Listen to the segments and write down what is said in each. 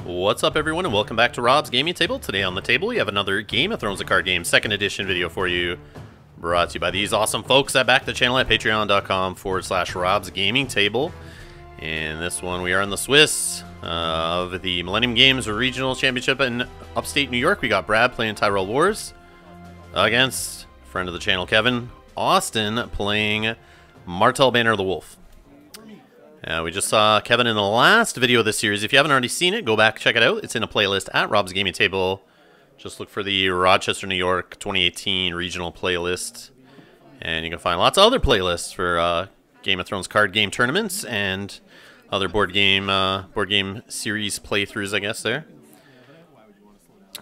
What's up, everyone, and welcome back to Rob's Gaming Table. Today on the table, we have another Game of Thrones, a card game, 2nd edition video for you, brought to you by these awesome folks that back the channel at patreon.com/Rob's Gaming Table. In this one, we are in the Swiss of the Millennium Games Regional Championship in upstate New York. We got Brad playing Tyrell Wars against friend of the channel, Kevin Austin, playing Martell Banner of the Wolf. We just saw Kevin in the last video of this series. If you haven't already seen it, go back, check it out. It's in a playlist at Rob's Gaming Table. Just look for the Rochester, New York 2018 regional playlist. And you can find lots of other playlists for Game of Thrones card game tournaments and other board game series playthroughs, I guess, there.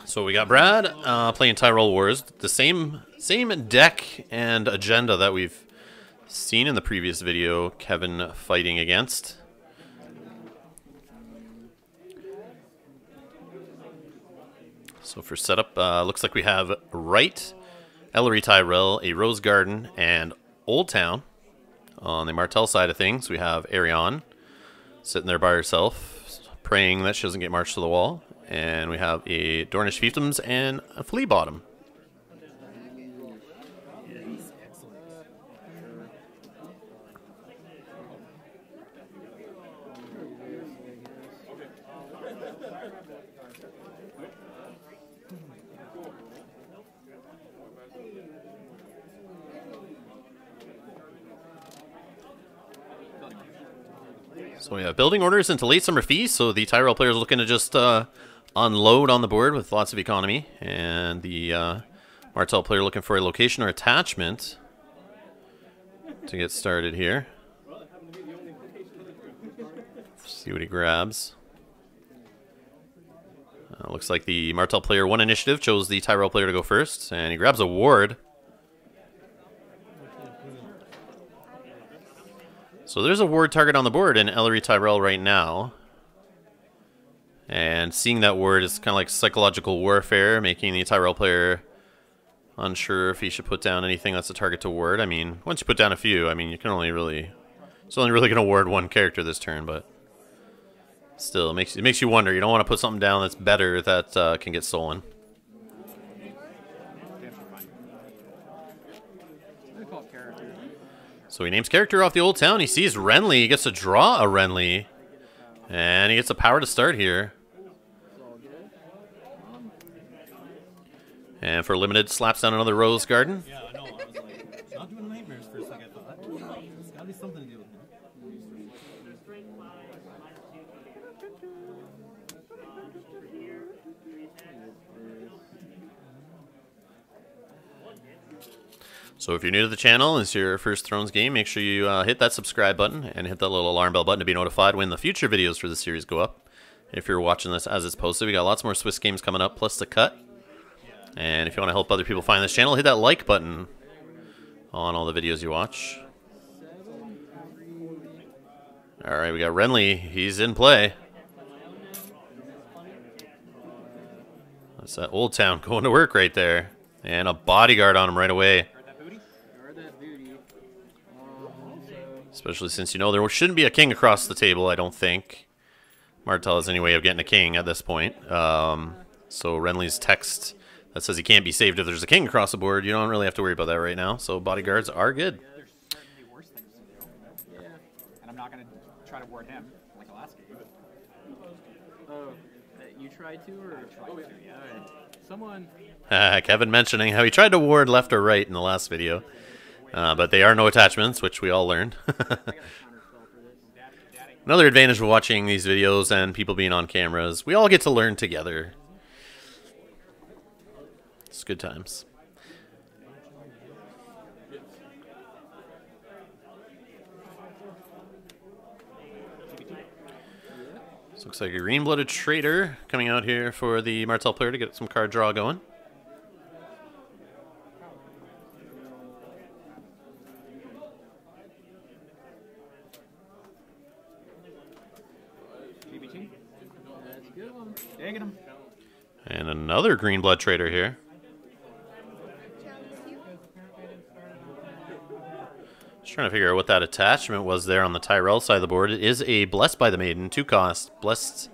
So we got Brad playing Tyrell Wars. The same deck and agenda that we've seen in the previous video, Kevin fighting against. So for setup, looks like we have Wright, Ellery Tyrell, a Rose Garden, and Old Town. On the Martell side of things, we have Arianne sitting there by herself, praying that she doesn't get marched to the wall. And we have a Dornish Fiefdoms and a Flea Bottom. So we have building orders into late summer feast, so the Tyrell player is looking to just unload on the board with lots of economy, and the Martell player looking for a location or attachment to get started here. See what he grabs. Looks like the Martell player won initiative, chose the Tyrell player to go first, and he grabs a ward. So there's a ward target on the board in Ellery Tyrell right now. And seeing that ward is kind of like psychological warfare, making the Tyrell player unsure if he should put down anything that's a target to ward. I mean, once you put down a few, I mean, you can only really... It's only really going to ward one character this turn, but... Still, it makes you wonder. You don't want to put something down that's better that can get stolen. So he names character off the Old Town. He sees Renly. He gets to draw a Renly. And he gets the power to start here. And for limited, slaps down another Rose Garden. Yeah, I know. I was like, not doing nightmares for a second. I thought, there's gotta be something to do with him. So if you're new to the channel and it's your first Thrones game, make sure you hit that subscribe button and hit that little alarm bell button to be notified when the future videos for the series go up. If you're watching this as it's posted, we got lots more Swiss games coming up, plus the cut. And if you want to help other people find this channel, hit that like button on all the videos you watch. Alright, we got Renly. He's in play. That's that Old Town going to work right there. And a bodyguard on him right away. Especially since, you know, there shouldn't be a king across the table, I don't think. Martell has any way of getting a king at this point. So Renly's text that says he can't be saved if there's a king across the board, you don't really have to worry about that right now. So bodyguards are good. There's certainly worse things to do. Yeah. And I'm not going to try to ward him like the last game. Oh, you tried to, or? I tried to, yeah. Alright. Someone... Kevin mentioning how he tried to ward left or right in the last video. But they are no attachments, which we all learned. Another advantage of watching these videos and people being on cameras, we all get to learn together. It's good times. This looks like a green-blooded trader coming out here for the Martell player to get some card draw going. And another green blood trader here. Just trying to figure out what that attachment was there on the Tyrell side of the board. It is a Blessed by the Maiden, 2 cost. Blessed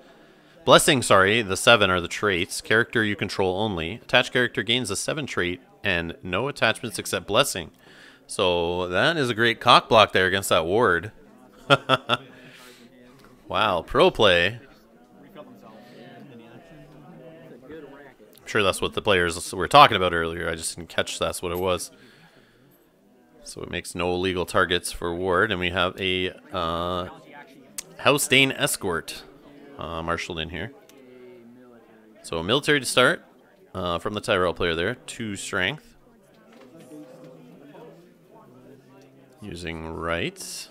Blessing, sorry, the 7 are the traits. Character you control only. Attached character gains a 7 trait and no attachments except Blessing. So that is a great cock block there against that ward. Wow, pro play. I'm sure that's what the players were talking about earlier. I just didn't catch that's what it was. So it makes no illegal targets for ward, and we have a House-Dane Escort marshaled in here. So military to start from the Tyrell player there. 2 strength. Using right.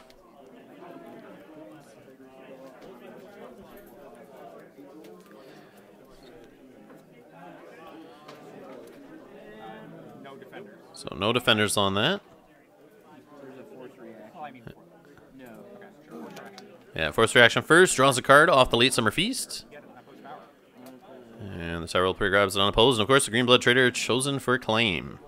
No defenders. So no defenders on that. There's a force reaction. Well, I mean, No. okay, sure. Force action. Yeah, force reaction first. Draws a card off the Late Summer Feast. Get it, unopposed power. And the Tyrell player grabs it unopposed. And of course, the Green Blood Trader chosen for claim.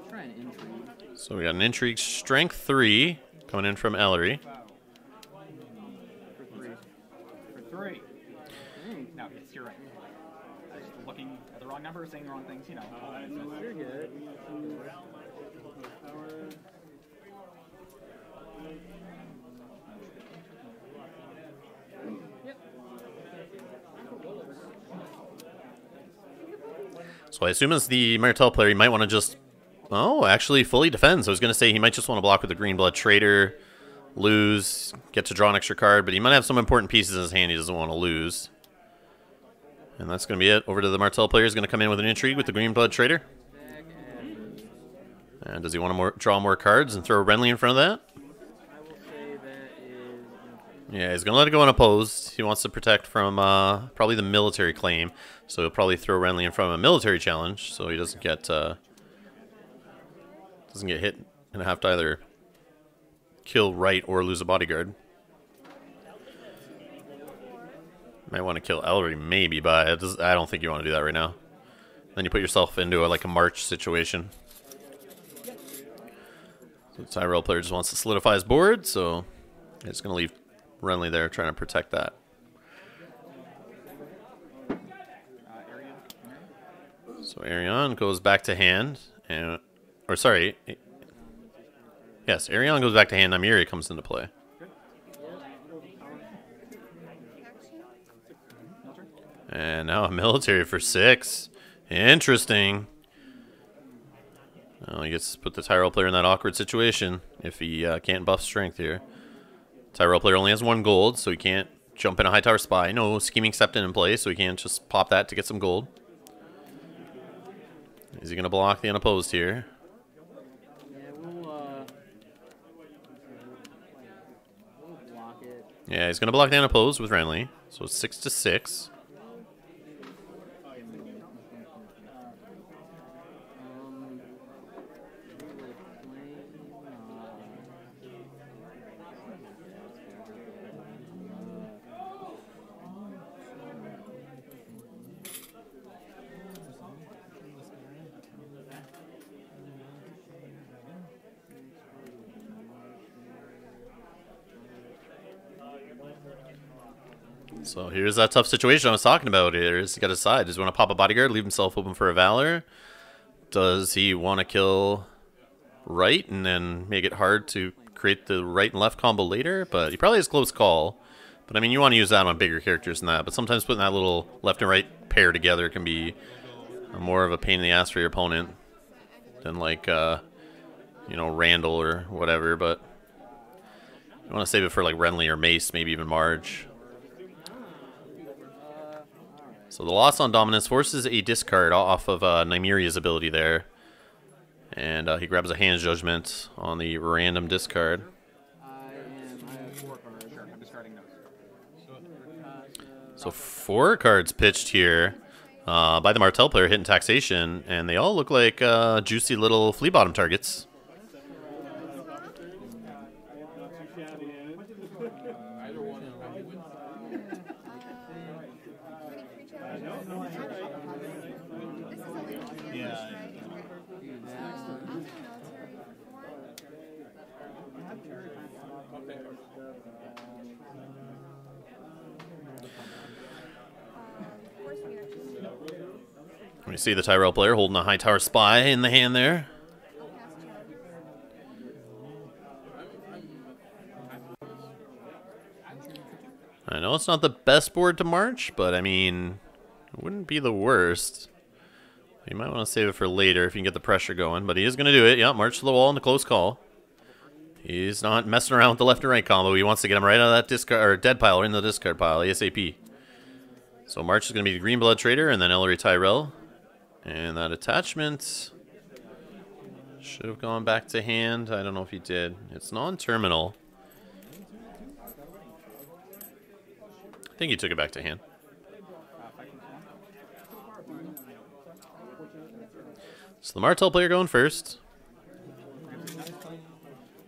Try an intrigue. So we got an Intrigue Strength 3 coming in from Ellery. For 3. For 3. No, yes, you're right. I was looking at the wrong number, saying the wrong things, you know. You're good. So I assume as the Martell player, he might want to just... Oh, actually fully defends. I was going to say he might just want to block with the Green Blood Trader, lose, get to draw an extra card, but he might have some important pieces in his hand he doesn't want to lose. And that's going to be it. Over to the Martell player. Is going to come in with an Intrigue with the Green Blood Trader. And does he want to draw more cards and throw Renly in front of that? I will say that is. Yeah, he's going to let it go unopposed. He wants to protect from probably the military claim. So he'll probably throw Renly in front of a military challenge so he doesn't get hit and have to either kill right or lose a bodyguard. Might want to kill Ellery maybe, but I don't think you want to do that right now. Then you put yourself into like a March situation. So the Tyrell player just wants to solidify his board, so he's going to leave Renly there trying to protect that. So Arion goes back to hand, and yes, Arion goes back to hand. Nymeria comes into play. And now a military for 6. Interesting. Oh, he gets to put the Tyrell player in that awkward situation if he can't buff strength here. Tyrell player only has 1 gold, so he can't jump in a high tower spy. No scheming septon in play, so he can't just pop that to get some gold. Is he going to block the unopposed here? Yeah, we'll block it. Yeah, he's going to block the unopposed with Renly. So it's 6 to 6. So here's that tough situation I was talking about. He's got to decide. Does he want to pop a bodyguard, leave himself open for a Valor? Does he want to kill right and then make it hard to create the right and left combo later? But he probably has close call. But I mean, you want to use that on bigger characters than that. But sometimes putting that little left and right pair together can be more of a pain in the ass for your opponent than like, you know, Randall or whatever. But you want to save it for like Renly or Mace, maybe even Marge. So the loss on Dominance forces a discard off of Nymeria's ability there. And he grabs a Hand's Judgment on the random discard. I have 4 cards. Sure, I'm discarding those. So 4 cards pitched here by the Martell player hitting taxation. And they all look like juicy little flea bottom targets. We see the Tyrell player holding a Hightower Spy in the hand there. I know it's not the best board to march, but I mean, it wouldn't be the worst. You might want to save it for later if you can get the pressure going, but he is going to do it. Yeah, march to the wall in the close call. He's not messing around with the left and right combo. He wants to get him right out of that discard or dead pile or in the discard pile ASAP. So march is going to be the Green Blood Trader and then Ellery Tyrell. And that attachment should have gone back to hand. I don't know if he did. It's non-terminal. I think he took it back to hand. So the Martell player going first.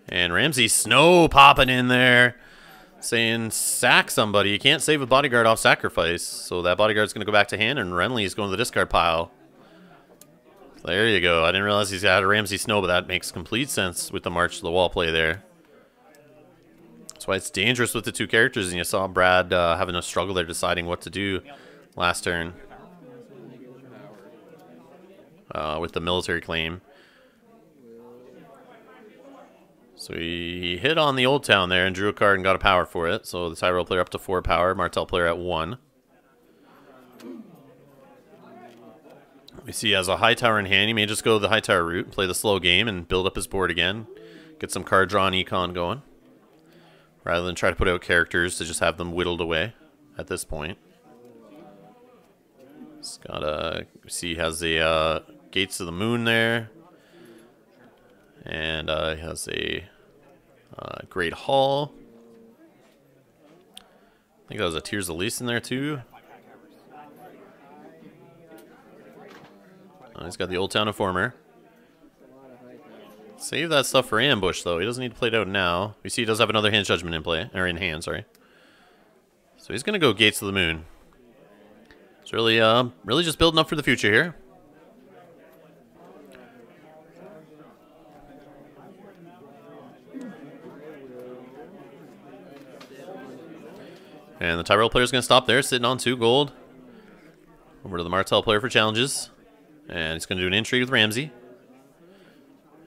And Ramsey Snow popping in there, saying sack somebody. You can't save a bodyguard off sacrifice. So that bodyguard's going to go back to hand, and Renly's going to the discard pile. There you go. I didn't realize he's got a Ramsey Snow, but that makes complete sense with the march to the wall play there. That's why it's dangerous with the two characters, and you saw Brad having a struggle there deciding what to do last turn with the military claim. So he hit on the Old Town there and drew a card and got a power for it. So the Tyrell player up to 4 power, Martell player at 1. We see he has a Hightower in hand. He may just go the Hightower route, play the slow game, and build up his board again. Get some card draw and econ going. Rather than try to put out characters to just have them whittled away at this point. He's got a, see, he has the Gates of the Moon there. And he has a Great Hall. I think that was a Tears of Lease in there too. He's got the Old Town Informer. Save that stuff for ambush, though. He doesn't need to play it out now. We see he does have another Hand Judgment in play, or in hand, sorry. So he's gonna go Gates of the Moon. It's really, really just building up for the future here. And the Tyrell player is gonna stop there, sitting on 2 gold. Over to the Martell player for challenges, and he's gonna do an intrigue with Ramsey.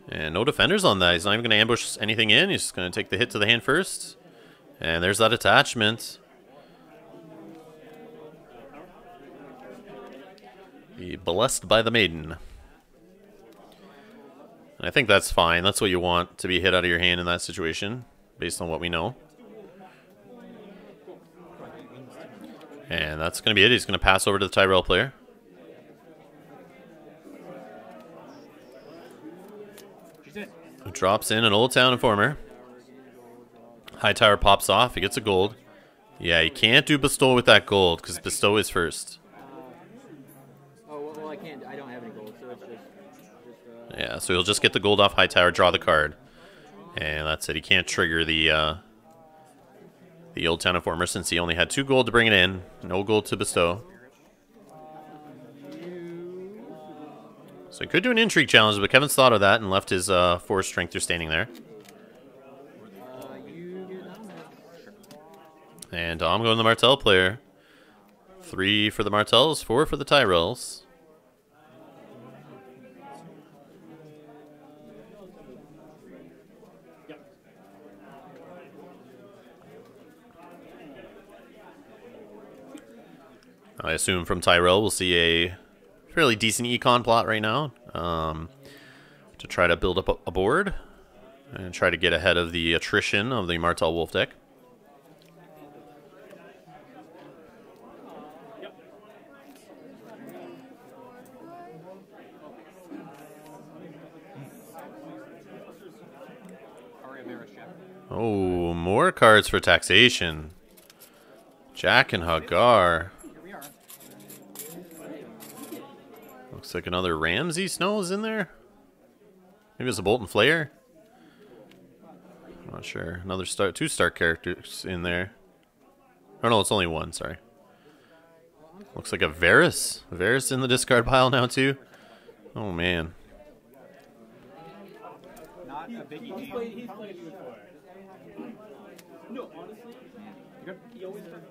And no defenders on that. He's not even going to ambush anything in. He's just going to take the hit to the hand first. And there's that attachment. Be blessed by the maiden. And I think that's fine. That's what you want to be hit out of your hand in that situation, based on what we know. And that's going to be it. He's going to pass over to the Tyrell player. Who drops in an Old Town Informer. Hightower pops off. He gets a gold. Yeah, you can't do Bestow with that gold because Bestow is first. Oh, well, I can't. I don't have any gold, so it's just yeah, so he'll just get the gold off Hightower, draw the card. And that's it. He can't trigger the Old Town Informer since he only had 2 gold to bring it in. No gold to bestow. So he could do an intrigue challenge, but Kevin's thought of that and left his 4 strength standing there. And I'm going to the Martell player. 3 for the Martells, 4 for the Tyrells. I assume from Tyrell we'll see a fairly decent econ plot right now to try to build up a board and try to get ahead of the attrition of the Martell Wolf deck. Oh, more cards for taxation. Jack and Hagar. Looks like another Ramsey Snow is in there. Maybe it's a Bolton Flayer. I'm not sure. Another 2 star characters in there. Oh no, it's only 1, sorry. Looks like a Varus. Varus in the discard pile now too. Oh man. Not a biggie. No, honestly, he always has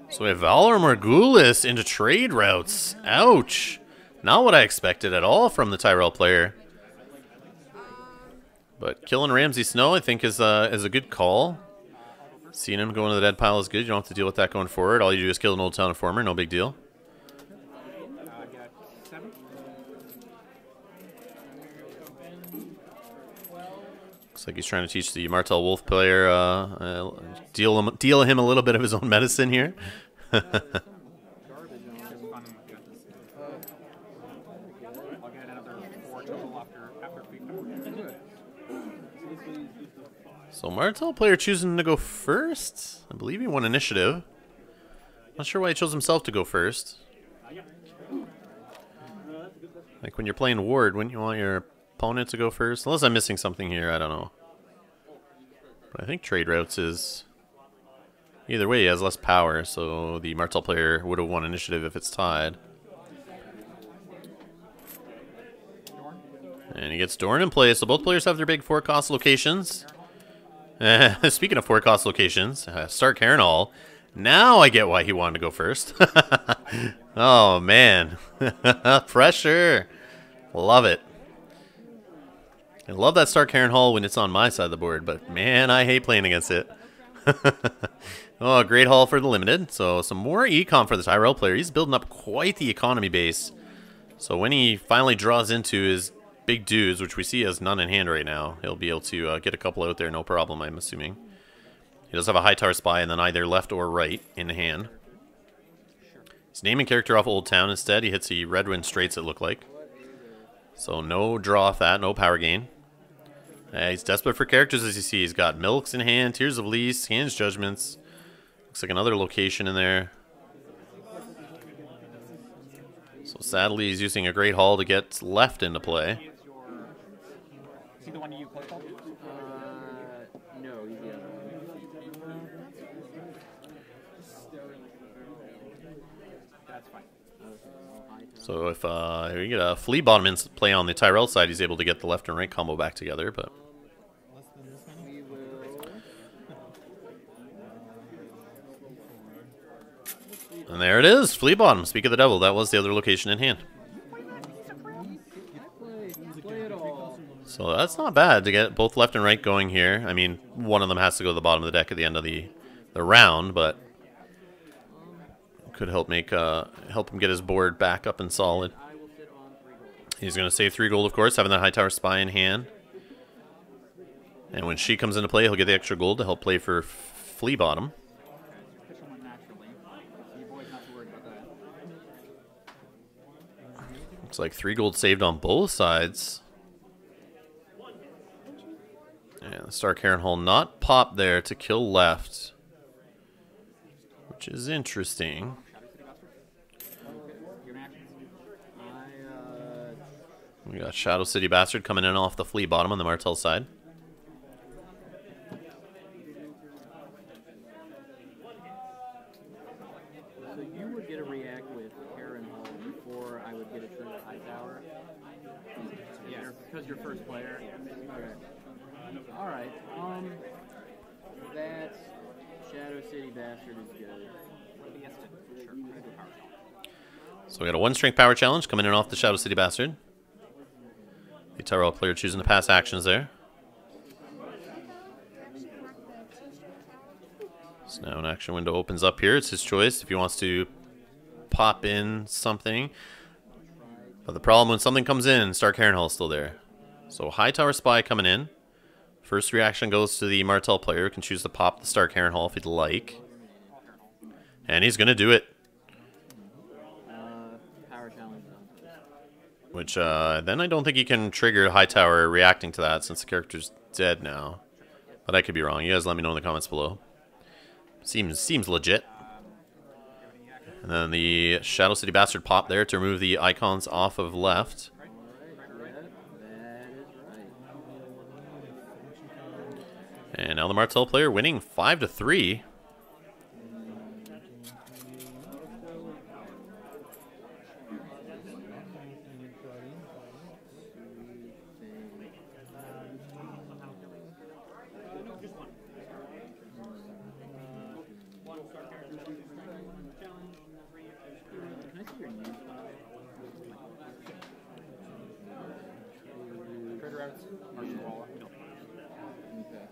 So we have Valor Morghulis into trade routes. Ouch. Not what I expected at all from the Tyrell player. But killing Ramsey Snow, I think, is a good call. Seeing him go into the dead pile is good. You don't have to deal with that going forward. All you do is kill an Old Town Informer. No big deal. I got 7. Looks like he's trying to teach the Martel Wolf player, deal him a little bit of his own medicine here. I'll get another 4 total after feedback. So Martel player choosing to go first. I believe he won initiative. Not sure why he chose himself to go first. Like when you're playing Ward, wouldn't you want your opponent to go first? Unless I'm missing something here, I don't know. But I think trade routes is... Either way, he has less power, so the Martel player would have won initiative if it's tied. And he gets Dorn in play, so both players have their big 4-cost locations. Speaking of 4-cost locations, Stark Harrenhal. Now I get why he wanted to go first. Oh, man. Pressure. Love it. I love that Stark Harrenhal when it's on my side of the board, but man, I hate playing against it. Oh, great haul for the limited. So some more econ for the Tyrell player. He's building up quite the economy base. So when he finally draws into his big dudes, which we see has none in hand right now, he'll be able to get a couple out there, no problem, I'm assuming. He does have a high tower spy and then either left or right in hand. He's naming character off Old Town instead. He hits the Redwind Straits, it looked like. So no draw off that, no power gain. He's desperate for characters, as you see. He's got Milks in hand, Tears of Lease, Hands Judgments. Looks like another location in there. So sadly, he's using a Great Hall to get left into play. Is he the one you play called? No, he's the other one. That's fine. So if we get a Flea Bottom in play on the Tyrell side, he's able to get the left and right combo back together. But We will. and there it is, Flea Bottom. Speak of the devil, that was the other location in hand. Play it all. So that's not bad to get both left and right going here. I mean, one of them has to go to the bottom of the deck at the end of the round, but could help help him get his board back up and solid. I will sit on 3 gold. He's going to save 3 gold, of course, having that high tower spy in hand. And when she comes into play, he'll get the extra gold to help play for Flea Bottom. Fish one naturally. So you boys not too worried about that. Looks like 3 gold saved on both sides. And the Stark Harrenhal not popped there to kill left, which is interesting. Your actions. We got Shadow City Bastard coming in off the Flea Bottom on the Martel side. So you would get a react with Harrenhal before I would get a trigger high tower? Yeah, because you're first player. Okay. Alright, that Shadow City Bastard is good. Yes, sure. I'm gonna do a power shot. So we got a 1-strength power challenge coming in off the Shadow City Bastard. The Tyrell player choosing to pass actions there. So now an action window opens up here. It's his choice if he wants to pop in something. But the problem when something comes in, Stark Harrenhal is still there. So high tower spy coming in. First reaction goes to the Martel player, who can choose to pop the Stark Harrenhal if he'd like. And he's going to do it. Power challenge. Which, then I don't think he can trigger high tower reacting to that since the character's dead now. But I could be wrong. You guys let me know in the comments below. Seems legit. And then the Shadow City Bastard pop there to remove the icons off of left. And now the Martel player winning 5-3. Trigger outs, Martial Wall, we don't think. Okay.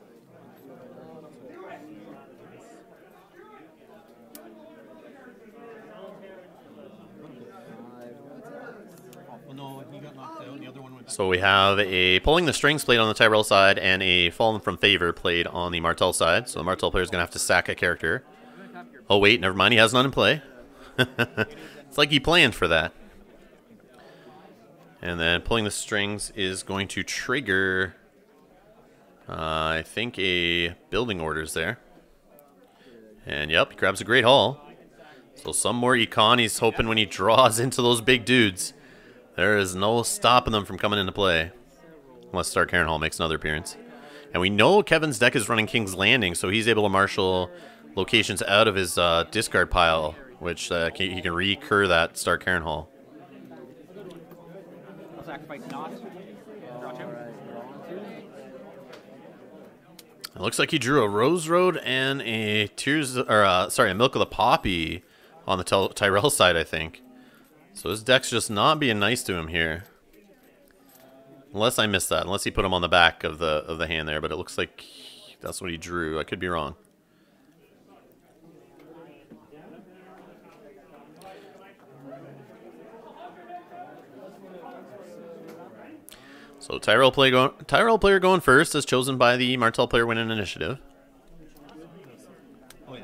Well, no, he got knocked out, and the other one went back. So we have a Pulling the Strings played on the Tyrell side and a Fallen from Favor played on the Martel side. So the Martel player is going to have to sack a character. Oh, wait, never mind. He has none in play. It's like he planned for that. And then Pulling the Strings is going to trigger, I think, a Building Orders there. And, yep, he grabs a Great Hall. So some more Econ. He's hoping when he draws into those big dudes, there is no stopping them from coming into play. Unless Stark Harrenhal makes another appearance. And we know Kevin's deck is running King's Landing, so he's able to marshal locations out of his discard pile, which he can recur that Stark Harrenhal. I'll sacrifice not. Draw 2. It looks like he drew a Rose Road and a a Milk of the Poppy on the Tyrell side, I think. So his deck's just not being nice to him here. Unless I missed that. Unless he put him on the back of the hand there, but it looks like that's what he drew. I could be wrong. So Tyrell player going first, as chosen by the Martel player winning initiative. Oh, yeah.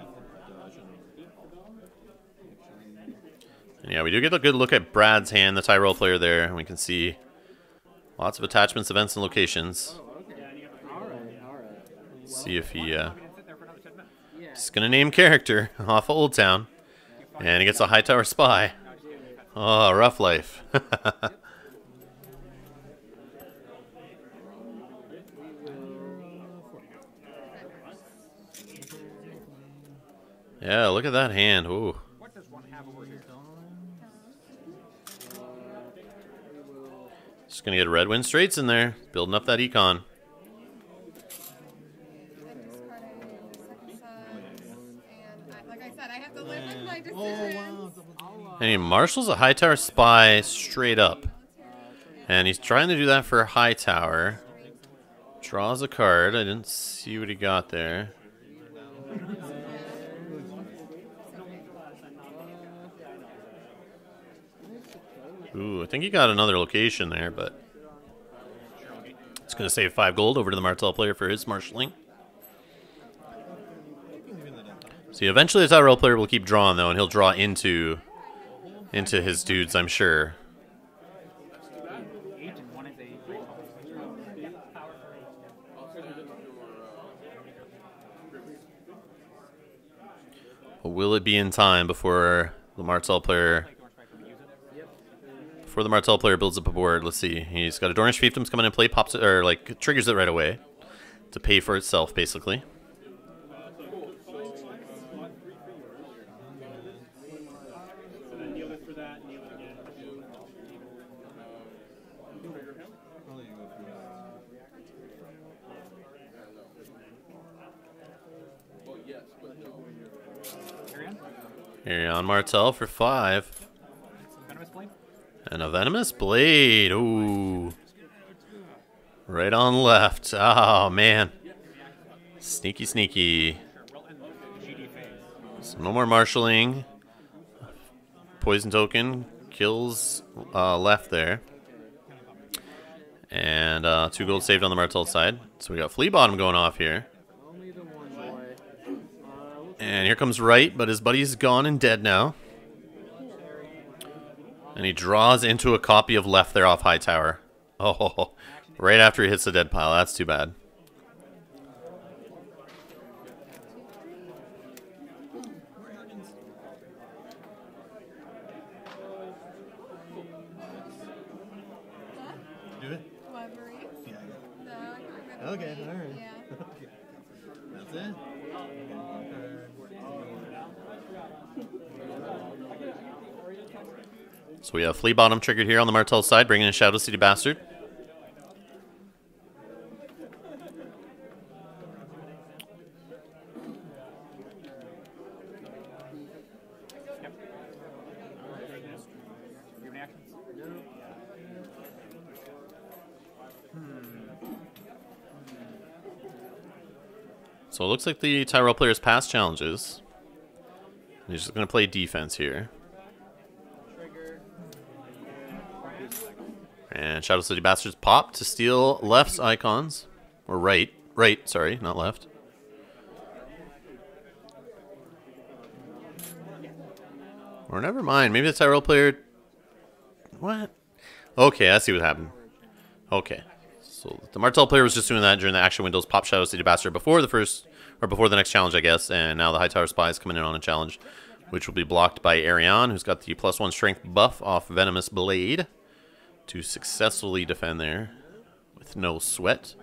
And yeah, we do get a good look at Brad's hand, the Tyrell player there, and we can see lots of attachments, events, and locations. See if he just gonna name character off of Old Town, and he gets a Hightower Spy. Oh, rough life. Yeah, look at that hand. Ooh. What does one have over here? Just gonna get a Red Wind Straits in there, building up that econ. Like I said, I have to live with my decisions. Oh, wow. And he marshals a Hightower Spy straight up. And he's trying to do that for Hightower. Draws a card. I didn't see what he got there. Ooh, I think he got another location there, but it's going to save 5 gold over to the Martel player for his marshalling. See, eventually the Tyrell player will keep drawing, though, and he'll draw into his dudes, I'm sure. 8 and 1 is a great call. But will it be in time before the Martel player... Before the Martel player builds up a board? Let's see. He's got a Dornish Fiefdoms coming in play, pops it, or like triggers it right away to pay for itself, basically. Here on Martel for 5. Venomous Blade? And a Venomous Blade. Ooh. Right on left. Oh, man. Sneaky, sneaky. So no more marshalling. Poison token kills left there. And 2 gold saved on the Martel side. So we got Flea Bottom going off here. And here comes right, but his buddy's gone and dead now. And he draws into a copy of left there off Hightower. Oh, right after he hits the dead pile. That's too bad. Do it? Library? Yeah. No, I'm gonna Okay, wait. all right. Yeah. That's it? So we have Flea Bottom triggered here on the Martel side, bringing in Shadow City Bastard. Do you have any actions? So it looks like the Tyrell players passed challenges. He's just going to play defense here. And Shadow City Bastards pop to steal left's icons. Or right. Right, sorry, not left. Or never mind, maybe the Tyrell player... What? Okay, I see what happened. Okay. So the Martell player was just doing that during the action windows, pop Shadow City Bastard before the first... Or before the next challenge, I guess. And now the Hightower Spy is coming in on a challenge, which will be blocked by Arion, who's got the +1 strength buff off Venomous Blade to successfully defend there with no sweat.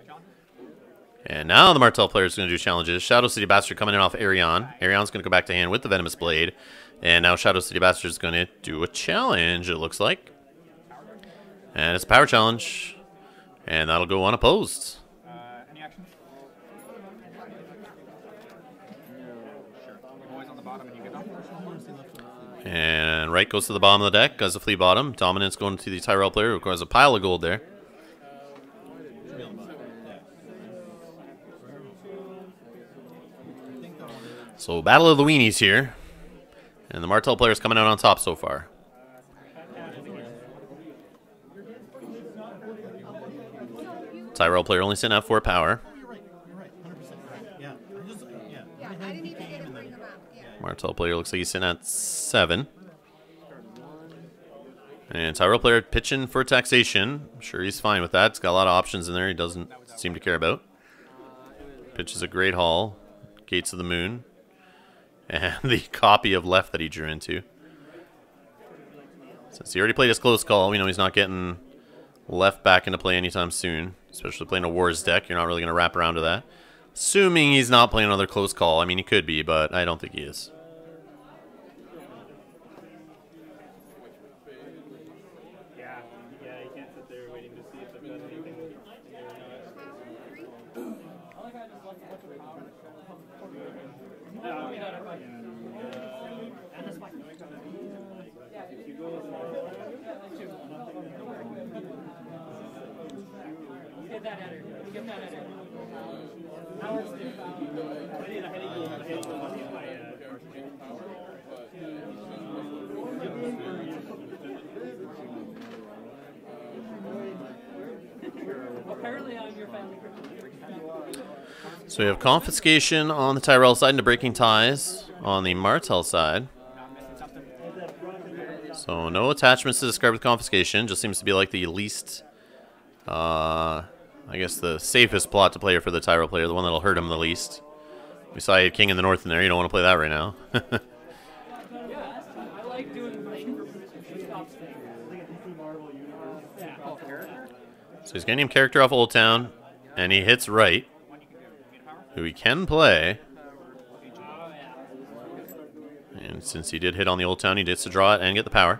And now the Martell player is going to do challenges. Shadow City Bastard coming in off Arion. Arion's going to go back to hand with the Venomous Blade. And now Shadow City Bastard is going to do a challenge, it looks like. And it's a power challenge. And that'll go unopposed. Any action? Sure. Boys on the bottom and you get them. And right goes to the bottom of the deck as a flea bottom. Dominance going to the Tyrell player, who has a pile of gold there. So battle of the weenies here. And the Martell player is coming out on top so far. Tyrell player only sitting at 4 power. You're right. 100% right. Yeah. Yeah, I didn't even get to bring them up. Yeah. Martell player looks like he's sitting at 7. And Tyrell player pitching for taxation. I'm sure he's fine with that. He's got a lot of options in there he doesn't seem to care about. Pitches a Great Hall. Gates of the Moon. And the copy of left that he drew into. Since he already played his close call, we know he's not getting left back into play anytime soon. Especially playing a Wars deck, you're not really going to wrap around to that. Assuming he's not playing another close call. I mean, he could be, but I don't think he is. Yeah, you can't sit there waiting to see if they've got anything. Get that at her. Get that at her. I need a headache. Apparently I'm your family. So we have confiscation on the Tyrell side into breaking ties on the Martell side. So no attachments to discard with confiscation. Just seems to be like the least, I guess the safest plot to play for the Tyrell player, the one that'll hurt him the least. We saw a King in the North in there. You don't want to play that right now. I like doing So he's getting him character off Old Town, and he hits right, who he can play. And since he did hit on the Old Town, he gets to draw it and get the power.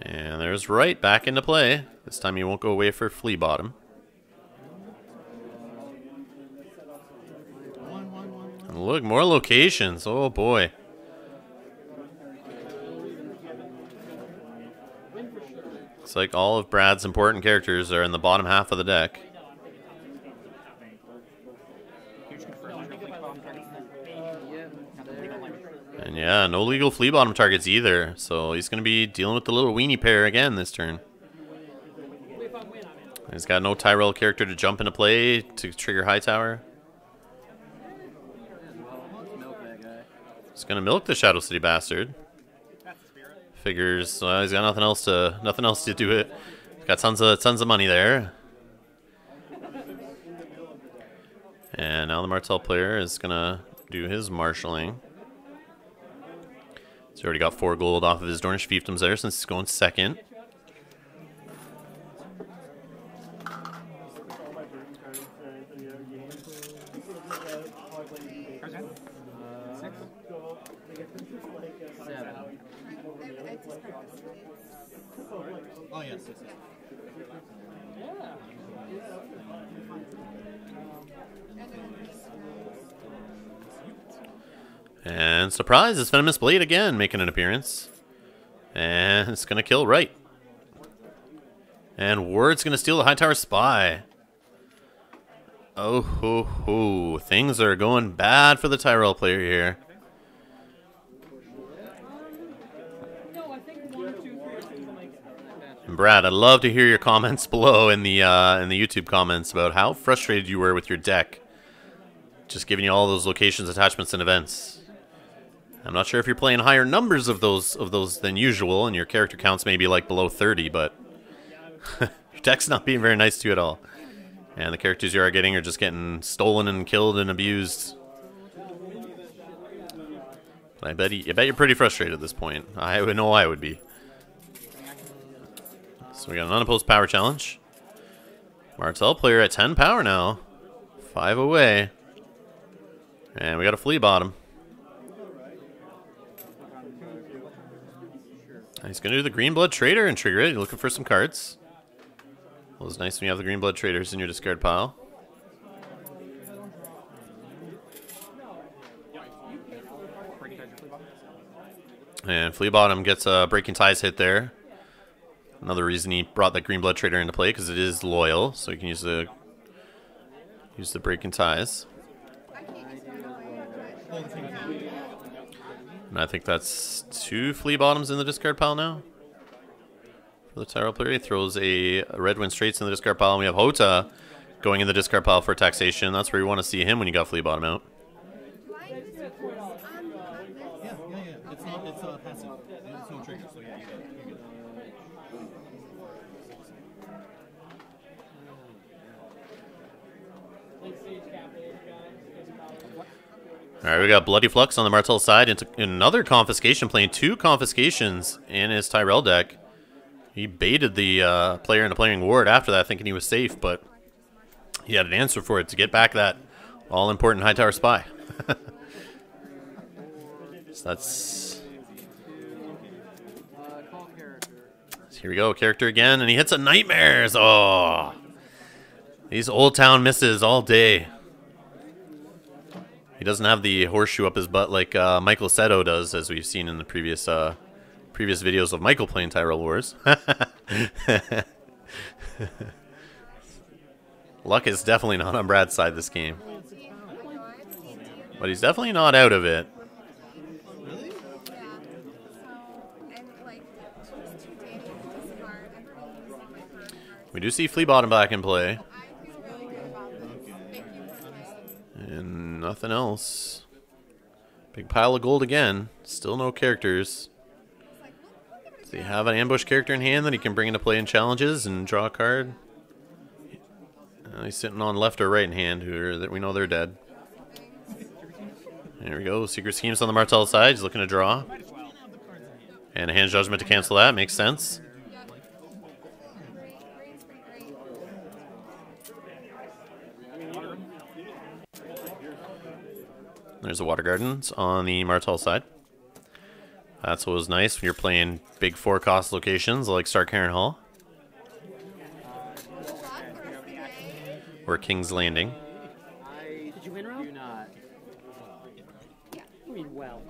And there's right back into play. This time he won't go away for Flea Bottom. And look, more locations. Oh boy. Looks like all of Brad's important characters are in the bottom half of the deck. And yeah, no legal flea bottom targets either. So he's going to be dealing with the little weenie pair again this turn. He's got no Tyrell character to jump into play to trigger Hightower. He's going to milk the Shadow City Bastard. Figures he's got nothing else to do it. He's got tons of money there. And now the Martell player is going to do his marshalling. He's already got 4 gold off of his Dornish fiefdoms there since he's going second. Oh, yes. And surprise, it's Venomous Blade again making an appearance. And it's going to kill right. And Ward's going to steal the Hightower Spy. Oh ho ho. Things are going bad for the Tyrell player here. And Brad, I'd love to hear your comments below in the YouTube comments about how frustrated you were with your deck. Just giving you all those locations, attachments, and events. I'm not sure if you're playing higher numbers of those than usual, and your character counts maybe like below 30, but your deck's not being very nice to you at all. And the characters you are getting are just getting stolen and killed and abused. I bet you're pretty frustrated at this point. I would know I would be. So we got an unopposed power challenge. Martell player at 10 power now. 5 away. And we got a flea bottom. He's going to do the Green Blood Trader and trigger it. You're looking for some cards. Well, it's nice when you have the Green Blood Traders in your discard pile. And Flea Bottom gets a Breaking Ties hit there. Another reason he brought the Green Blood Trader into play, because it is loyal, so you can use the Breaking Ties. And I think that's 2 Flea Bottoms in the discard pile now. For the Tyrell player, he throws a Red Wind Straits in the discard pile, and we have Hota going in the discard pile for taxation. That's where you want to see him when you got Flea Bottom out. Yeah. It's passive. It's no trigger, so yeah, you're good. Alright, we got Bloody Flux on the Martell side into another confiscation, playing 2 confiscations in his Tyrell deck. He baited the player into playing Ward after that, thinking he was safe, but he had an answer for it to get back that all-important Hightower Spy. So that's... So here we go, character again, and he hits a Nightmares! Oh! These Old Town misses all day. He doesn't have the horseshoe up his butt like Michael Seto does, as we've seen in the previous videos of Michael playing Tyrell Wars. Luck is definitely not on Brad's side this game. But he's definitely not out of it. Really? Yeah. So, and like, choose 2 days to discard. I've already used my current card. We do see Flea Bottom back in play. I feel really good about this. Thank you for playing. And nothing else. Big pile of gold again. Still no characters. It's like, look at Does he have an ambush character in hand that he can bring into play in challenges and draw a card? He's sitting on left or right in hand, that we know they're dead. There we go. Secret Schemes on the Martell side. He's looking to draw. And a Hand Judgment to cancel that. Makes sense. There's the Water Gardens on the Martell side. That's what was nice when you're playing big 4-cost locations like Stark Harrenhal or King's Landing. Did you win, Rob? Do not. I mean, well.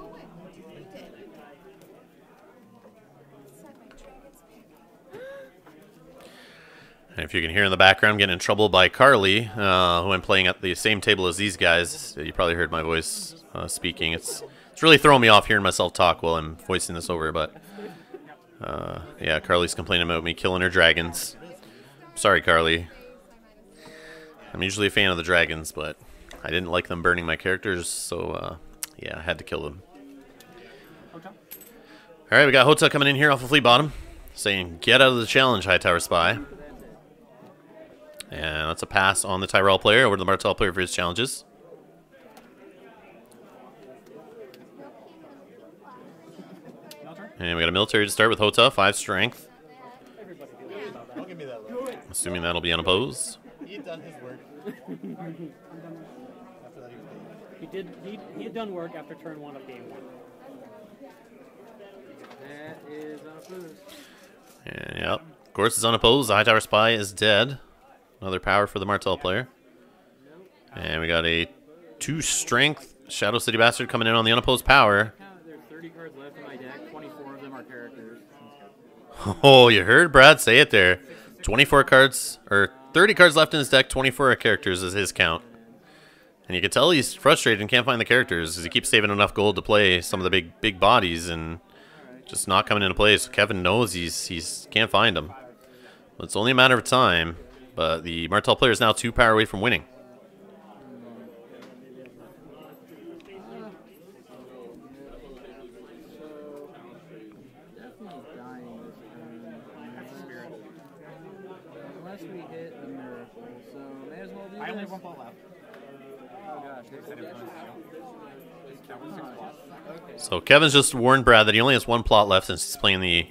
And if you can hear in the background, getting in trouble by Carly, who I'm playing at the same table as these guys. You probably heard my voice speaking. It's really throwing me off hearing myself talk while I'm voicing this over, but yeah, Carly's complaining about me killing her dragons. Sorry, Carly. I'm usually a fan of the dragons, but I didn't like them burning my characters, so yeah, I had to kill them. Alright, we got Hota coming in here off of Flea Bottom, saying, get out of the challenge, Hightower Spy. And that's a pass on the Tyrell player over to the Martell player for his challenges. And we got a military to start with Hota, 5 strength. Don't give me that look. Assuming that'll be unopposed. He had done his work. After that, he was paid. He had done work after turn 1 of game 1. That is unopposed. And yep, of course it's unopposed. The Hightower Spy is dead. Another power for the Martell player. And we got a 2 strength Shadow City Bastard coming in on the unopposed power. There's 30 cards left in my deck. 24 of them are characters. Oh, you heard Brad say it there. 24 cards, or 30 cards left in his deck, 24 characters is his count. And you can tell he's frustrated and can't find the characters because he keeps saving enough gold to play some of the big bodies and just not coming into play. So Kevin knows he's can't find them. But it's only a matter of time. But the Martell player is now 2 power away from winning. Unless we hit a miracle, so may as well do I only have this. 1 plot left. Oh gosh, That was 6 plots. okay. So Kevin's just warned Brad that he only has 1 plot left since he's playing the,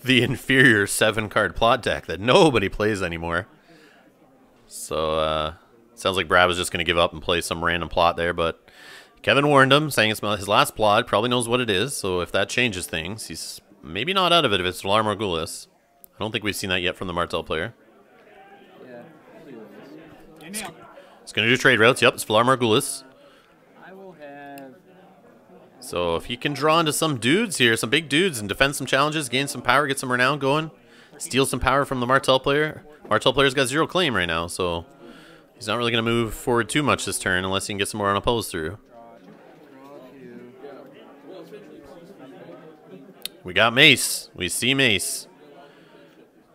the inferior 7-card plot deck that nobody plays anymore. So, sounds like Brad was just going to give up and play some random plot there, but Kevin warned him, saying it's his last plot, probably knows what it is, so if that changes things, he's maybe not out of it if it's Valar Morghulis. I don't think we've seen that yet from the Martell player. Yeah, we'll see what it is. You nailed He's going to do trade routes. Yep, it's Valar Morghulis. I will have. So if he can draw into some dudes here, some big dudes, and defend some challenges, gain some power, get some renown going, steal some power from the Martell player. Martell player's got 0 claim right now, so he's not really going to move forward too much this turn unless he can get some more unopposed through. We got Mace. We see Mace.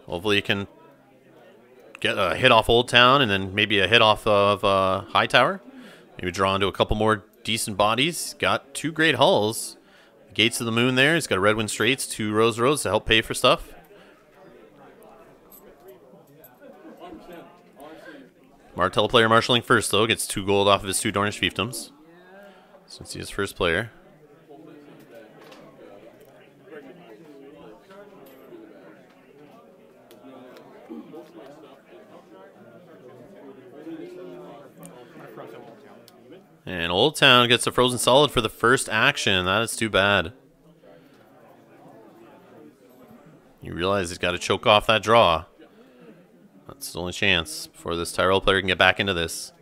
Hopefully he can get a hit off Old Town and then maybe a hit off of Hightower. Maybe draw into a couple more decent bodies. Got 2 great hulls. Gates of the Moon there. He's got a Redwind Straits, 2 Rose Roads to help pay for stuff. Martell player marshalling first, though. Gets 2 gold off of his 2 Dornish Fiefdoms. Since he's his first player. And Old Town gets a Frozen Solid for the first action. That is too bad. You realize he's got to choke off that draw. That's the only chance before this Tyrell player can get back into this.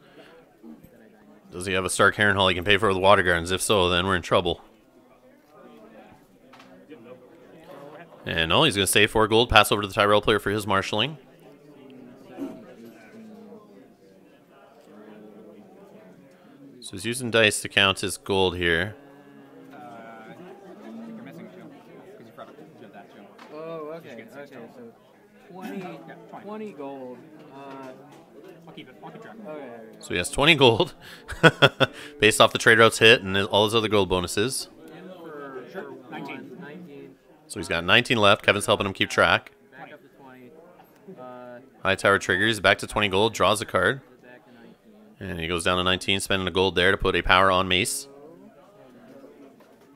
Does he have a Stark Harrenhal he can pay for the Water Gardens? If so, then we're in trouble. And no, he's going to save 4 gold, pass over to the Tyrell player for his marshalling. So he's using dice to count his gold here. I think you're missing 2. Because you forgot to do that too. Oh, okay. Okay, so 20 gold. I'll keep it. I'll keep track. Okay. So he has 20 gold based off the trade routes hit and all his other gold bonuses. For 19. 19. So he's got 19 left. Kevin's helping him keep track. Back up to 20. Hightower triggers, back to 20 gold, draws a card. Back to 19. And he goes down to 19, spending a gold there to put a power on Mace.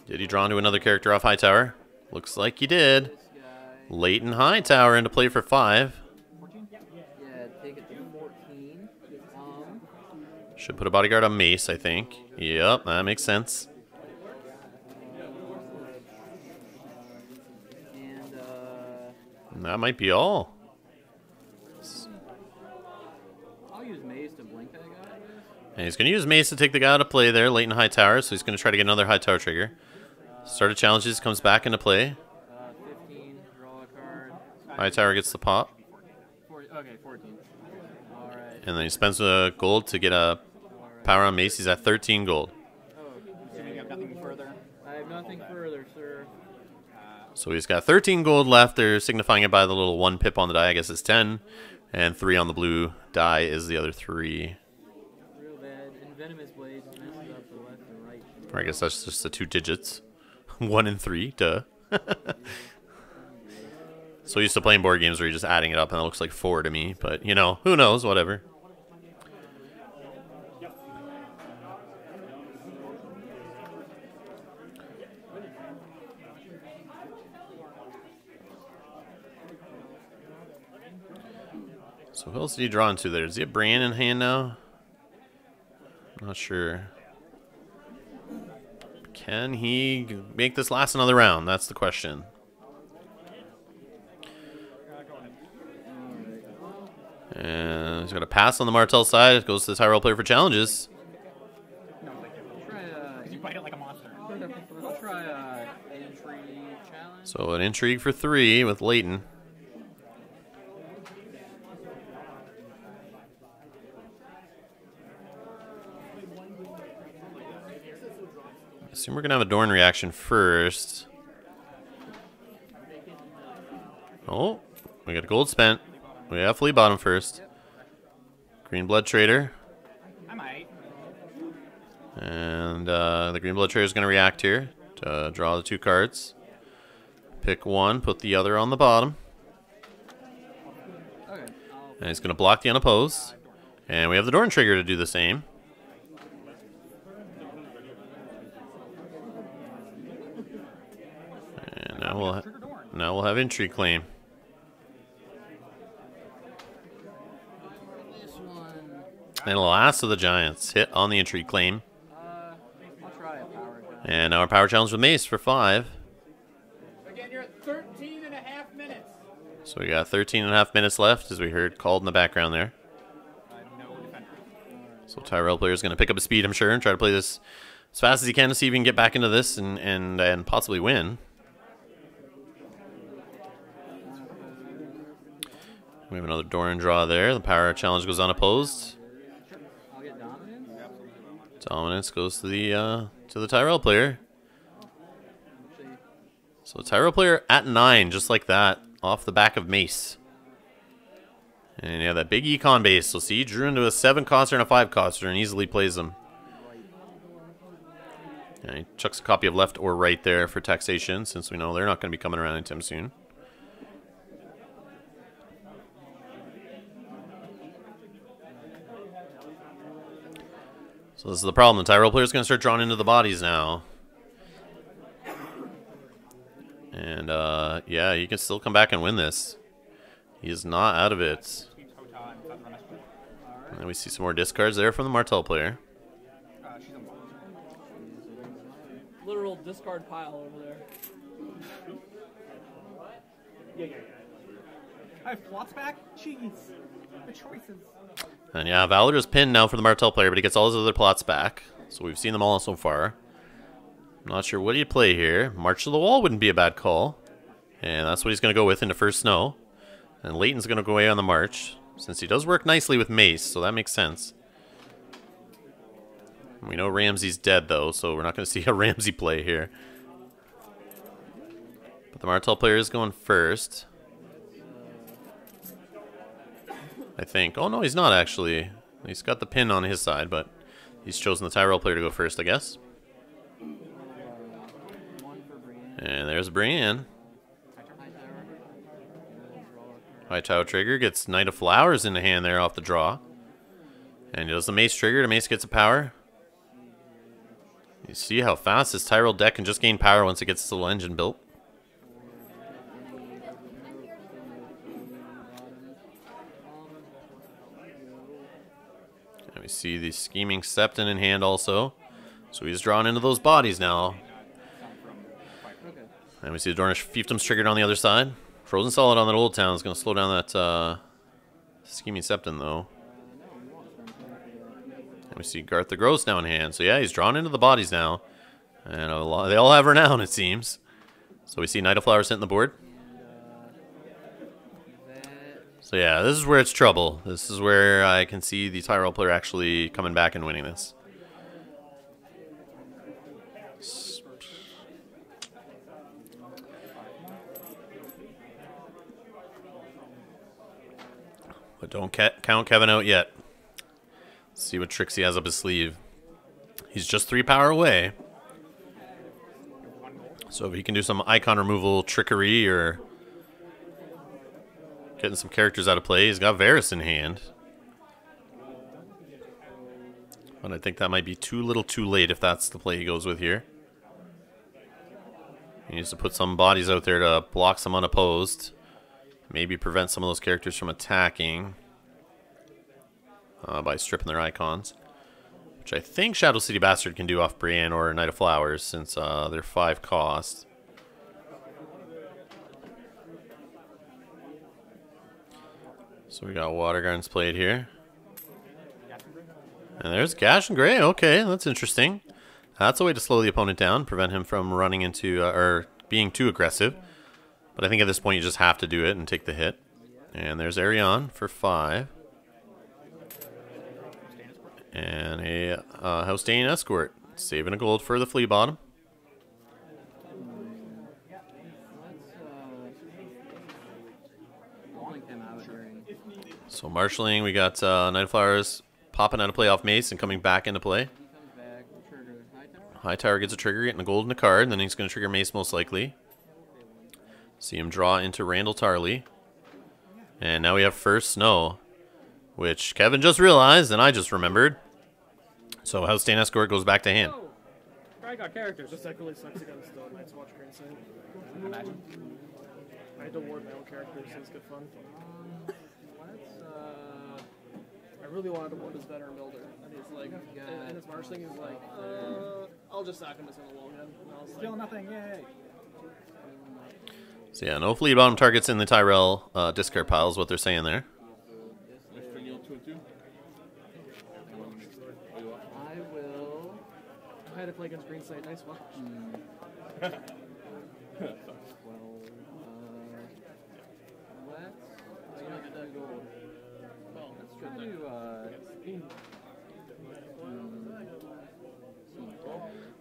Did he draw into another character off Hightower? Looks like he did. This guy. Leighton Hightower into play for 5. Yeah, take it to 14. Should put a bodyguard on Mace, I think. Yep, that makes sense. And That might be all. I'll use Maze to blink that guy. And he's going to use Mace to take the guy out of play there, Leighton Hightower, so he's going to try to get another Hightower trigger. Started challenges, comes back into play. 15, draw a card. Hightower gets the pop. Okay, 14. Alright. And then he spends a gold to get a power on Mace. He's at 13 gold. Oh, Assuming you have nothing further. I have nothing further, sir. So he's got 13 gold left. They're signifying it by the little 1 pip on the die, I guess it's 10. And 3 on the blue die is the other 3. Real bad. And Venomous Blades messes up the left and right. Or I guess that's just the 2 digits. 1 and 3, duh. So used to playing board games where you're just adding it up and it looks like 4 to me. But, you know, who knows, whatever. So who else did he draw into there? Does he have Bran in hand now? I'm not sure. Can he make this last another round? That's the question. And he's got a pass on the Martell side. Goes to the Tyrell player for challenges. No, thank you. Try Because you bite it like a monster. I'll try entry challenge. So an intrigue for 3 with Leighton. assume we're going to have a Dorn reaction first. Oh, we got a gold spent. We have Flea Bottom first. Green Blood Trader. I might. And the Green Blood Trader is going to react here to draw the 2 cards. Pick one, put the other on the bottom. Okay. And he's going to block the unopposed. And we have the Dorn Trigger to do the same. And now we'll have Intrigue Claim. This one. And last of the Giants hit on the Intrigue Claim. I'll try a power gun. And now our Power Challenge with Mace for 5. Again, you're at 13 and a half minutes. So we got 13.5 minutes left, as we heard called in the background there. No defender. So Tyrell player is going to pick up his speed, I'm sure, and try to play this as fast as he can to see if he can get back into this and possibly win. We have another Doran draw there. The Power Challenge goes unopposed. I'll get Dominance. Dominance goes to the Tyrell player. So Tyrell player at 9, just like that, off the back of Mace. And yeah, that big econ base. So see, he drew into a 7-coster and a 5-coster and easily plays them. And he chucks a copy of left or right there for taxation, since we know they're not going to be coming around anytime soon. So this is the problem. The Tyrell player is going to start drawing into the bodies now. And yeah, you can still come back and win this. He is not out of it. And we see some more discards there from the Martel player. Literal discard pile over there. Yeah. I have plots back? Jeez. The choices. And yeah, Valor is pinned now for the Martel player, but he gets all his other plots back. So we've seen them all so far. I'm not sure what do you play here. March to the Wall wouldn't be a bad call. And that's what he's going to go with into First Snow. And Leighton's going to go away on the March, since he does work nicely with Mace, so that makes sense. We know Ramsey's dead, though, so we're not going to see a Ramsey play here. But the Martel player is going first. I think. Oh, no, he's not, actually. He's got the pin on his side, but he's chosen the Tyrell player to go first, I guess. And there's Brienne. Hightower trigger gets Knight of Flowers in the hand there off the draw. And he does the Mace trigger. The Mace gets a power. You see how fast this Tyrell deck can just gain power once it gets its little engine built. And we see the Scheming Septon in hand also. So he's drawn into those bodies now. And we see the Dornish Fiefdoms triggered on the other side. Frozen Solid on that Old Town is going to slow down that Scheming Septon, though. And we see Garth the Gross now in hand. So yeah, he's drawn into the bodies now. And they all have Renown, it seems. So we see Knight of Flowers hitting the board. So yeah, this is where it's trouble. This is where I can see the Tyrell player actually coming back and winning this. But don't count Kevin out yet. Let's see what tricks he has up his sleeve. He's just 3 power away. So if he can do some icon removal trickery or getting some characters out of play, he's got Varys in hand. But I think that might be too little too late if that's the play he goes with here. He needs to put some bodies out there to block some unopposed. Maybe prevent some of those characters from attacking by stripping their icons. Which I think Shadow City Bastard can do off Brienne or Knight of Flowers, since they're 5 cost. So we got Water Gardens played here. And there's Gash and Grey. Okay, that's interesting. That's a way to slow the opponent down, prevent him from running into or being too aggressive. But I think at this point you just have to do it and take the hit. And there's Arion for 5. And a House Dane Escort. Saving a gold for the Flea Bottom. So marshalling, we got Knight of Flowers popping out of play off Mace and coming back into play. He comes back, trigger Hightower. Hightower gets a trigger, getting a gold in the card, and then he's going to trigger Mace most likely. See him draw into Randall Tarley. And now we have first snow, which Kevin just realized and I just remembered. So Housestein Escort goes back to hand. Oh, I got characters. This deck really sucks against Night's Watch Green Sight. Imagine. I had to ward my own characters, so it's good fun. Let's, I really wanted to ward his veteran builder, and he's like, and his marshalling is like, I'll just sack him as in a long end. And I was Still like, nothing, yay! So yeah, no fleet bottom targets in the Tyrell discard pile is what they're saying there. I will. I had to play against Green Sight. Nice watch. Well, let's do gold. Let's try to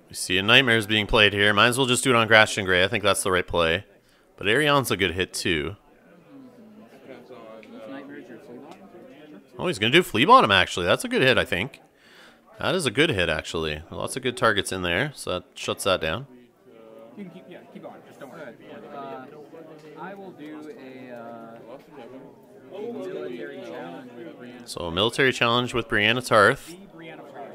We see a Nightmares being played here. Might as well just do it on Graston Gray. I think that's the right play. But Arion's a good hit too. Nightmares your flea bottom? Oh, he's going to do Flea Bottom actually. That's a good hit, I think. That is a good hit actually. Lots of good targets in there, so that shuts that down. You can keep going. Just don't worry. I will do a military challenge with Brianna. So a military challenge with Brianna Tarth. The Brianna Charge.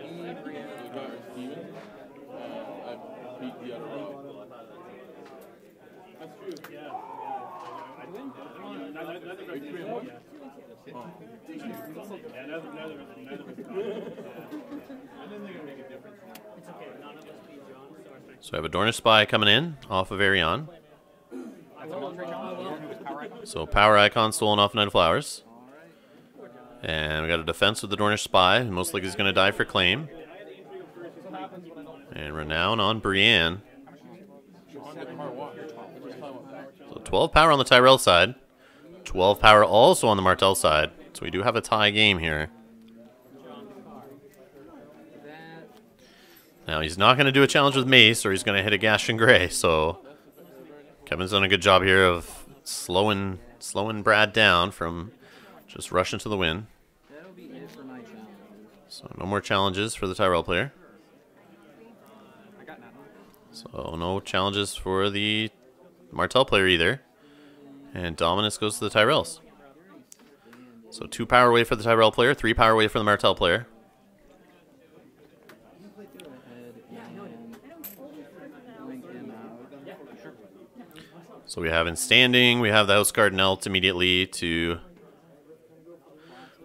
So we have a Dornish Spy coming in off of Arion. That's a military challenge. It was power icon. So Power Icon stolen off Knight of Flowers. And we got a defense with the Dornish Spy, who most likely is going to die for claim. And Renown on Brienne. So 12 power on the Tyrell side. 12 power also on the Martell side. So we do have a tie game here. Now he's not going to do a challenge with Mace, or he's going to hit a Gaston Gray. So Kevin's done a good job here of slowing Brad down from just rushing to the win. That'll be it for my challenges. So no more challenges for the Tyrell player. I got none. So no challenges for the Martell player either. And Dominus goes to the Tyrells. So 2 power away for the Tyrell player, 3 power away for the Martell player. So we have in standing, we have the House Guard Knelt immediately to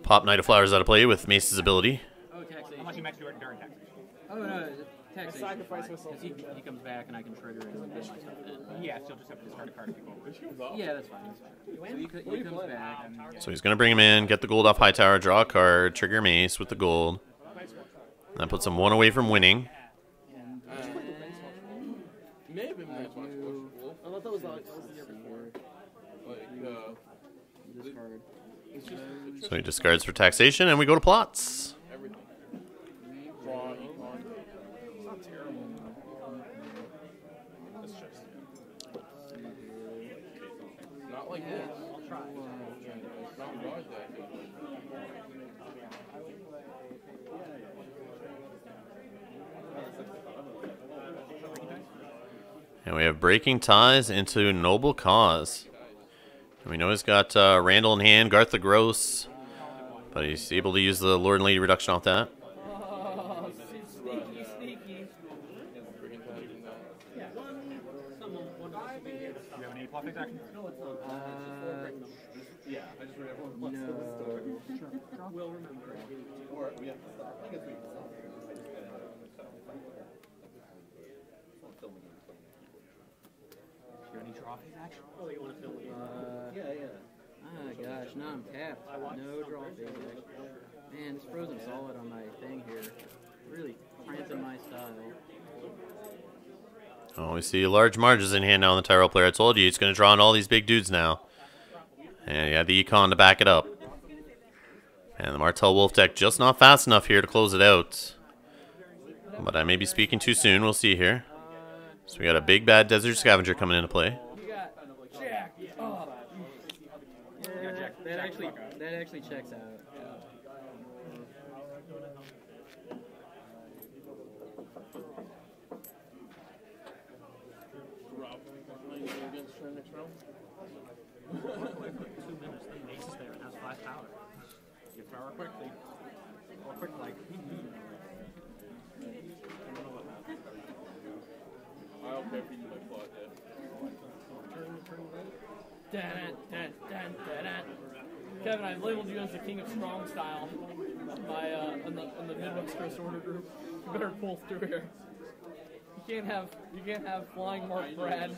pop Knight of Flowers out of play with Mace's ability. Oh, taxation. Unless you meant to do it during taxation. Oh, no, taxation. sacrifice myself. Because he comes back and I can trigger and get myself in. Yeah, still just have to discard a card if you go over. Yeah, that's fine. That's fine. So he comes back. And, So he's going to bring him in, get the gold off Hightower, draw a card, trigger Mace with the gold. And that puts him 1 away from winning. May have been Night's Watch you- Wolf. I thought that was the year before. Like, discard. So he discards for taxation, and we go to plots. everything. Draw, econ. It's not terrible. It's just. Not like this. Not dodge that. And we have Breaking Ties into Noble Cause. And we know he's got Randall in hand, Garth the Gross. But he's able to use the Lord and Lady reduction off that. Oh, sneaky, sneaky. Freaking ties in that. Do you have any plot fix action? Yeah, I just read everyone. No. Will remember. Or, yeah, I guess we. Do you have any draw phase action? Oh, you want to film it? Ah, gosh, now I'm tapped. No draw phase action. Man, this frozen solid on my thing here. Really cramping my style. Oh, we see large margins in hand now on the Tyrell player. I told you, he's going to draw on all these big dudes now. And he had the econ to back it up. And the Martell Wolf deck just not fast enough here to close it out. But I may be speaking too soon. We'll see here. So we got a big bad Desert Scavenger coming into play. You got Jack. Oh. Yeah, that actually That actually checks out. Rob, how you doing against turn next round? 2 minutes, the ace is there and has 5 power. You throw her quickly. Or quick like. I'll pay for you my plot then. Kevin, I've labeled you as the king of strong style in the Midwest Coast Order group. You better pull through here. You can't have flying Mark Brad.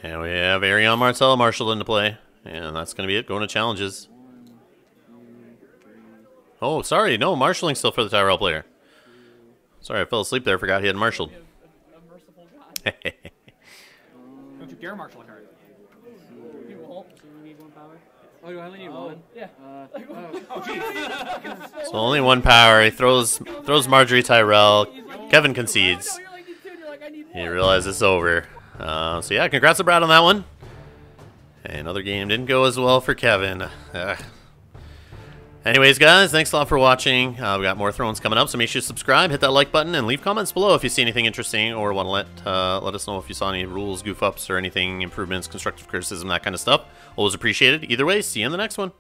And we have Arion Martel Marshall into play. And that's going to be it. Going to challenges. Oh, sorry. No, marshalling still for the Tyrell player. Sorry, I fell asleep there. Forgot he had marshaled. A merciful God. Don't you dare marshal a card. You won't. You need 1 power? Oh, you only need 1? Yeah. So only 1 power. He throws Marjorie Tyrell. Kevin concedes. You're like, dude, you're like, I need He one. realizes it's over. So yeah, congrats to Brad on that one. Another game didn't go as well for Kevin. Anyways, guys, thanks a lot for watching. We got more Thrones coming up, so make sure to subscribe, hit that like button, and leave comments below if you see anything interesting or want to let us know if you saw any rules, goof ups, or anything, improvements, constructive criticism, that kind of stuff. Always appreciated. Either way, see you in the next one.